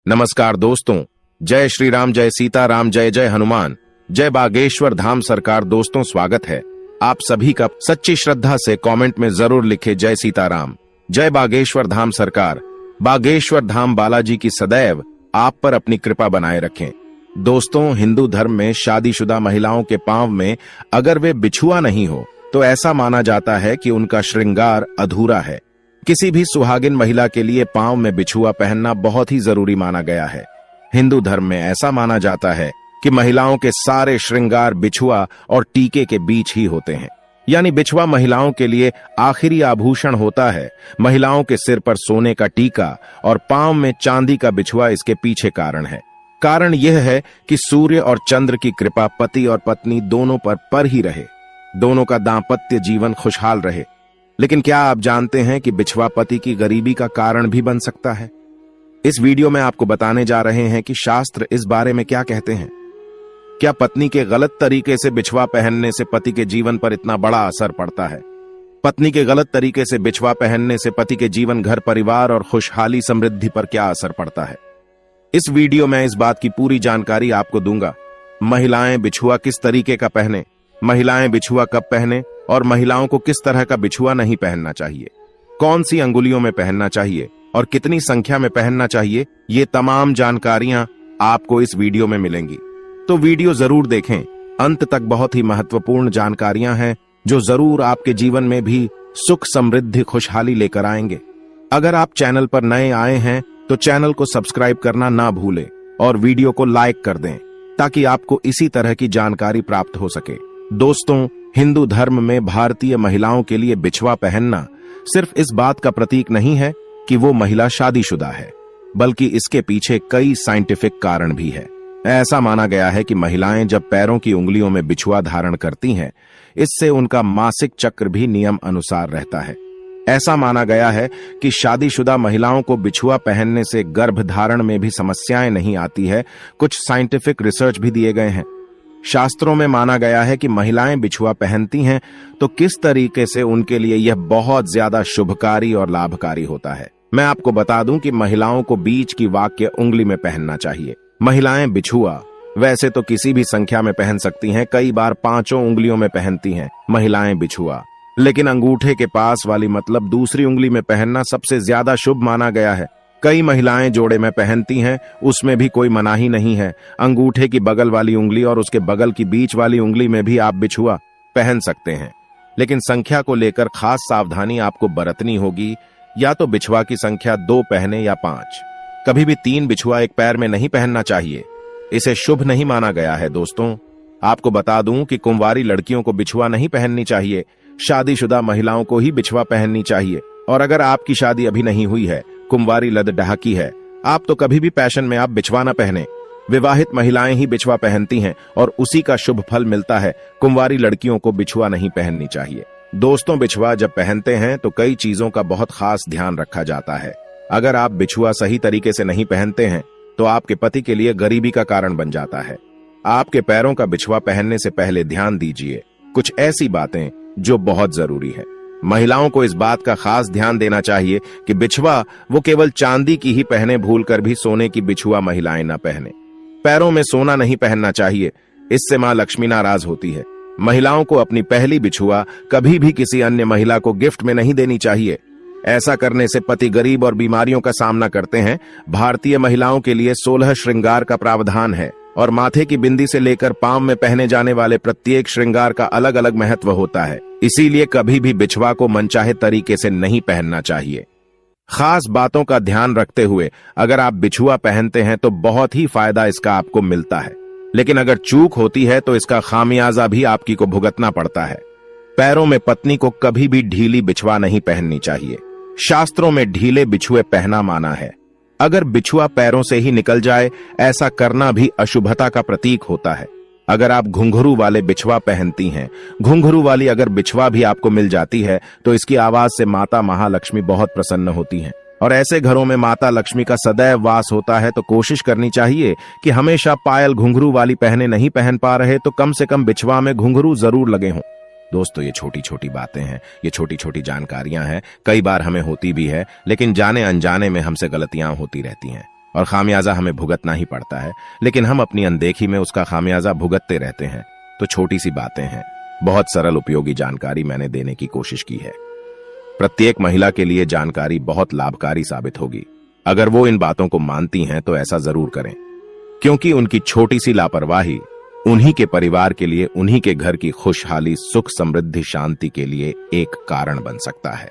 नमस्कार दोस्तों, जय श्री राम, जय सीताराम, जय जय हनुमान, जय बागेश्वर धाम सरकार। दोस्तों स्वागत है आप सभी का। सच्ची श्रद्धा से कमेंट में जरूर लिखे जय सीताराम, जय बागेश्वर धाम सरकार। बागेश्वर धाम बालाजी की सदैव आप पर अपनी कृपा बनाए रखें। दोस्तों, हिंदू धर्म में शादीशुदा महिलाओं के पांव में अगर वे बिछुआ नहीं हो तो ऐसा माना जाता है कि उनका श्रृंगार अधूरा है। किसी भी सुहागिन महिला के लिए पांव में बिछुआ पहनना बहुत ही जरूरी माना गया है। हिंदू धर्म में ऐसा माना जाता है कि महिलाओं के सारे श्रृंगार बिछुआ और टीके के बीच ही होते हैं, यानी बिछुआ महिलाओं के लिए आखिरी आभूषण होता है। महिलाओं के सिर पर सोने का टीका और पांव में चांदी का बिछुआ इसके पीछे कारण है। कारण यह है कि सूर्य और चंद्र की कृपा पति और पत्नी दोनों पर ही रहे, दोनों का दांपत्य जीवन खुशहाल रहे। लेकिन क्या आप जानते हैं कि बिछुआ पति की गरीबी का कारण भी बन सकता है? इस वीडियो में आपको बताने जा रहे हैं कि शास्त्र इस बारे में क्या कहते हैं। क्या पत्नी के गलत तरीके से बिछुआ पहनने से पति के जीवन पर इतना बड़ा असर पड़ता है? पत्नी के गलत तरीके से बिछुआ पहनने से पति के जीवन, घर परिवार और खुशहाली समृद्धि पर क्या असर पड़ता है? इस वीडियो में इस बात की पूरी जानकारी आपको दूंगा। महिलाएं बिछुआ किस तरीके का पहने, महिलाएं बिछुआ कब पहने और महिलाओं को किस तरह का बिछुआ नहीं पहनना चाहिए, कौन सी अंगुलियों में पहनना चाहिए और कितनी संख्या में पहनना चाहिए, ये तमाम जानकारियां आपको इस वीडियो में मिलेंगी। तो वीडियो जरूर देखें, अंत तक बहुत ही महत्वपूर्ण जानकारियां हैं जो जरूर आपके जीवन में भी सुख, समृद्धि, खुशहाली लेकर आएंगे। अगर आप चैनल पर नए आए हैं तो चैनल को सब्सक्राइब करना ना भूलें और वीडियो को लाइक कर दें ताकि आपको इसी तरह की जानकारी प्राप्त हो सके। दोस्तों, हिंदू धर्म में भारतीय महिलाओं के लिए बिछुआ पहनना सिर्फ इस बात का प्रतीक नहीं है कि वो महिला शादीशुदा है, बल्कि इसके पीछे कई साइंटिफिक कारण भी है। ऐसा माना गया है कि महिलाएं जब पैरों की उंगलियों में बिछुआ धारण करती हैं, इससे उनका मासिक चक्र भी नियम अनुसार रहता है। ऐसा माना गया है कि शादीशुदा महिलाओं को बिछुआ पहनने से गर्भधारण में भी समस्याएं नहीं आती है। कुछ साइंटिफिक रिसर्च भी दिए गए हैं। शास्त्रों में माना गया है कि महिलाएं बिछुआ पहनती हैं तो किस तरीके से उनके लिए यह बहुत ज्यादा शुभकारी और लाभकारी होता है। मैं आपको बता दूं कि महिलाओं को बीच की वाक्य उंगली में पहनना चाहिए। महिलाएं बिछुआ वैसे तो किसी भी संख्या में पहन सकती हैं, कई बार 5 उंगलियों में पहनती हैं महिलाएं बिछुआ, लेकिन अंगूठे के पास वाली मतलब दूसरी उंगली में पहनना सबसे ज्यादा शुभ माना गया है। कई महिलाएं जोड़े में पहनती हैं, उसमें भी कोई मनाही नहीं है। अंगूठे की बगल वाली उंगली और उसके बगल की बीच वाली उंगली में भी आप बिछुआ पहन सकते हैं, लेकिन संख्या को लेकर खास सावधानी आपको बरतनी होगी। या तो बिछुआ की संख्या 2 पहने या 5। कभी भी 3 बिछुआ एक पैर में नहीं पहनना चाहिए, इसे शुभ नहीं माना गया है। दोस्तों, आपको बता दूं कि कुंवारी लड़कियों को बिछुआ नहीं पहननी चाहिए, शादीशुदा महिलाओं को ही बिछुआ पहननी चाहिए। और अगर आपकी शादी अभी नहीं हुई है, कुंवारी लद ढहाकी है, आप तो कभी भी पैशन में आप बिछुआ न पहने। विवाहित महिलाएं ही बिछुआ पहनती हैं और उसी का शुभ फल मिलता है। कुंवारी लड़कियों को बिछुआ नहीं पहननी चाहिए। दोस्तों, बिछुआ जब पहनते हैं तो कई चीजों का बहुत खास ध्यान रखा जाता है। अगर आप बिछुआ सही तरीके से नहीं पहनते हैं तो आपके पति के लिए गरीबी का कारण बन जाता है। आपके पैरों का बिछुआ पहनने से पहले ध्यान दीजिए कुछ ऐसी बातें जो बहुत जरूरी है। महिलाओं को इस बात का खास ध्यान देना चाहिए कि बिछुआ वो केवल चांदी की ही पहने, भूलकर भी सोने की बिछुआ महिलाएं न पहने। पैरों में सोना नहीं पहनना चाहिए, इससे मां लक्ष्मी नाराज होती है। महिलाओं को अपनी पहली बिछुआ कभी भी किसी अन्य महिला को गिफ्ट में नहीं देनी चाहिए। ऐसा करने से पति गरीब और बीमारियों का सामना करते हैं। भारतीय महिलाओं के लिए 16 श्रृंगार का प्रावधान है और माथे की बिंदी से लेकर पांव में पहने जाने वाले प्रत्येक श्रृंगार का अलग अलग महत्व होता है। इसीलिए कभी भी बिछुआ को मनचाहे तरीके से नहीं पहनना चाहिए। खास बातों का ध्यान रखते हुए अगर आप बिछुआ पहनते हैं तो बहुत ही फायदा इसका आपको मिलता है, लेकिन अगर चूक होती है तो इसका खामियाजा भी आपकी को भुगतना पड़ता है। पैरों में पत्नी को कभी भी ढीली बिछुआ नहीं पहननी चाहिए। शास्त्रों में ढीले बिछुए पहना माना है। अगर बिछुआ पैरों से ही निकल जाए, ऐसा करना भी अशुभता का प्रतीक होता है। अगर आप घुंघरू वाले बिछुआ पहनती हैं, घुंघरू वाली अगर बिछुआ भी आपको मिल जाती है तो इसकी आवाज से माता महालक्ष्मी बहुत प्रसन्न होती हैं और ऐसे घरों में माता लक्ष्मी का सदैव वास होता है। तो कोशिश करनी चाहिए कि हमेशा पायल घुंघरू वाली पहने, नहीं पहन पा रहे तो कम से कम बिछुआ में घुंघरू जरूर लगे हों। दोस्तों, ये छोटी छोटी बातें हैं, ये छोटी छोटी जानकारियां हैं, कई बार हमें होती भी है, लेकिन जाने अनजाने में हमसे गलतियां होती रहती हैं और खामियाजा हमें भुगतना ही पड़ता है, लेकिन हम अपनी अनदेखी में उसका खामियाजा भुगतते रहते हैं। तो छोटी सी बातें हैं, बहुत सरल उपयोगी जानकारी मैंने देने की कोशिश की है। प्रत्येक महिला के लिए जानकारी बहुत लाभकारी साबित होगी। अगर वो इन बातों को मानती हैं तो ऐसा जरूर करें, क्योंकि उनकी छोटी सी लापरवाही उन्हीं के परिवार के लिए, उन्हीं के घर की खुशहाली, सुख, समृद्धि, शांति के लिए एक कारण बन सकता है।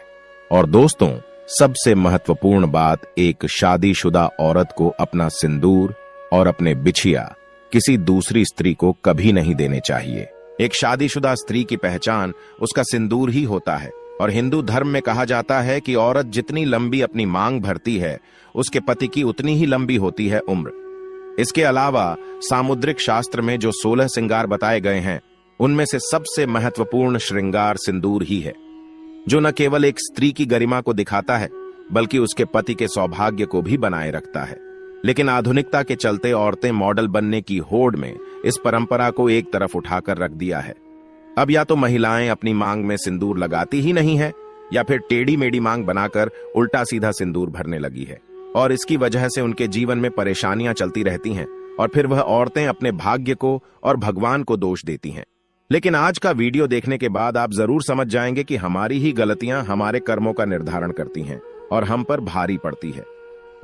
और दोस्तों, सबसे महत्वपूर्ण बात, एक शादीशुदा औरत को अपना सिंदूर और अपने बिछिया किसी दूसरी स्त्री को कभी नहीं देने चाहिए। एक शादीशुदा स्त्री की पहचान उसका सिंदूर ही होता है। और हिंदू धर्म में कहा जाता है कि औरत जितनी लंबी अपनी मांग भरती है, उसके पति की उतनी ही लंबी होती है उम्र। इसके अलावा सामुद्रिक शास्त्र में जो 16 श्रृंगार बताए गए हैं, उनमें से सबसे महत्वपूर्ण श्रृंगार सिंदूर ही है, जो न केवल एक स्त्री की गरिमा को दिखाता है, बल्कि उसके पति के सौभाग्य को भी बनाए रखता है। लेकिन आधुनिकता के चलते औरतें मॉडल बनने की होड़ में इस परंपरा को एक तरफ उठाकर रख दिया है। अब या तो महिलाएं अपनी मांग में सिंदूर लगाती ही नहीं है, या फिर टेढ़ी मेढ़ी मांग बनाकर उल्टा सीधा सिंदूर भरने लगी है, और इसकी वजह से उनके जीवन में परेशानियां चलती रहती हैं, और फिर वह औरतें अपने भाग्य को और भगवान को दोष देती हैं। लेकिन आज का वीडियो देखने के बाद आप जरूर समझ जाएंगे कि हमारी ही गलतियां हमारे कर्मों का निर्धारण करती हैं और हम पर भारी पड़ती है।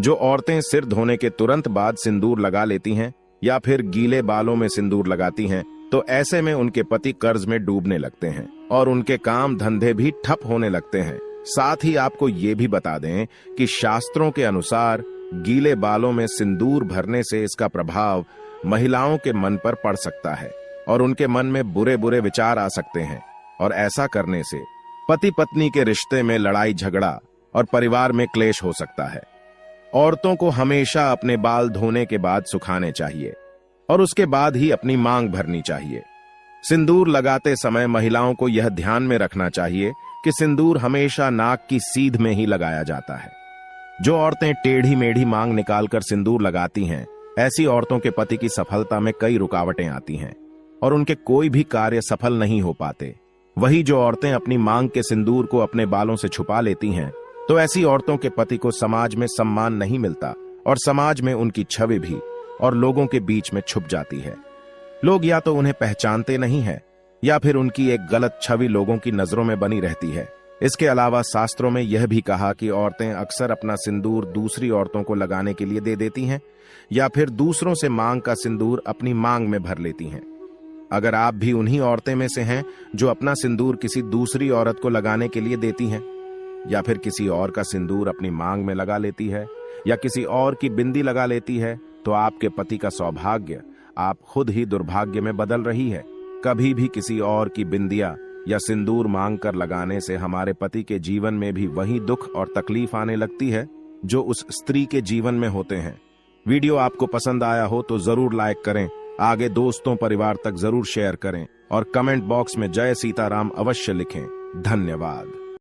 जो औरतें सिर धोने के तुरंत बाद सिंदूर लगा लेती हैं या फिर गीले बालों में सिंदूर लगाती हैं, तो ऐसे में उनके पति कर्ज में डूबने लगते हैं और उनके काम धंधे भी ठप होने लगते हैं। साथ ही आपको ये भी बता दें कि शास्त्रों के अनुसार गीले बालों में सिंदूर भरने से इसका प्रभाव महिलाओं के मन पर पड़ सकता है और उनके मन में बुरे बुरे विचार आ सकते हैं, और ऐसा करने से पति पत्नी के रिश्ते में लड़ाई झगड़ा और परिवार में क्लेश हो सकता है। औरतों को हमेशा अपने बाल धोने के बाद सुखाने चाहिए और उसके बाद ही अपनी मांग भरनी चाहिए। सिंदूर लगाते समय महिलाओं को यह ध्यान में रखना चाहिए कि सिंदूर हमेशा नाक की सीध में ही लगाया जाता है। जो औरतें टेढ़ी मेढ़ी मांग निकालकर सिंदूर लगाती हैं, ऐसी औरतों के पति की सफलता में कई रुकावटें आती हैं और उनके कोई भी कार्य सफल नहीं हो पाते। वही जो औरतें अपनी मांग के सिंदूर को अपने बालों से छुपा लेती हैं, तो ऐसी औरतों के पति को समाज में सम्मान नहीं मिलता और समाज में उनकी छवि भी और लोगों के बीच में छुप जाती है। लोग या तो उन्हें पहचानते नहीं हैं, या फिर उनकी एक गलत छवि लोगों की नजरों में बनी रहती है। इसके अलावा शास्त्रों में यह भी कहा कि औरतें अक्सर अपना सिंदूर दूसरी औरतों को लगाने के लिए दे देती हैं, या फिर दूसरों से मांग का सिंदूर अपनी मांग में भर लेती हैं। अगर आप भी उन्हीं औरतें में से हैं जो अपना सिंदूर किसी दूसरी औरत को लगाने के लिए देती हैं, या फिर किसी और का सिंदूर अपनी मांग में लगा लेती है, या किसी और की बिंदी लगा लेती है, तो आपके पति का सौभाग्य आप खुद ही दुर्भाग्य में बदल रही है। कभी भी किसी और की बिंदिया या सिंदूर मांग कर लगाने से हमारे पति के जीवन में भी वही दुख और तकलीफ आने लगती है जो उस स्त्री के जीवन में होते हैं। वीडियो आपको पसंद आया हो तो जरूर लाइक करें, आगे दोस्तों परिवार तक जरूर शेयर करें और कमेंट बॉक्स में जय सीताराम अवश्य लिखें। धन्यवाद।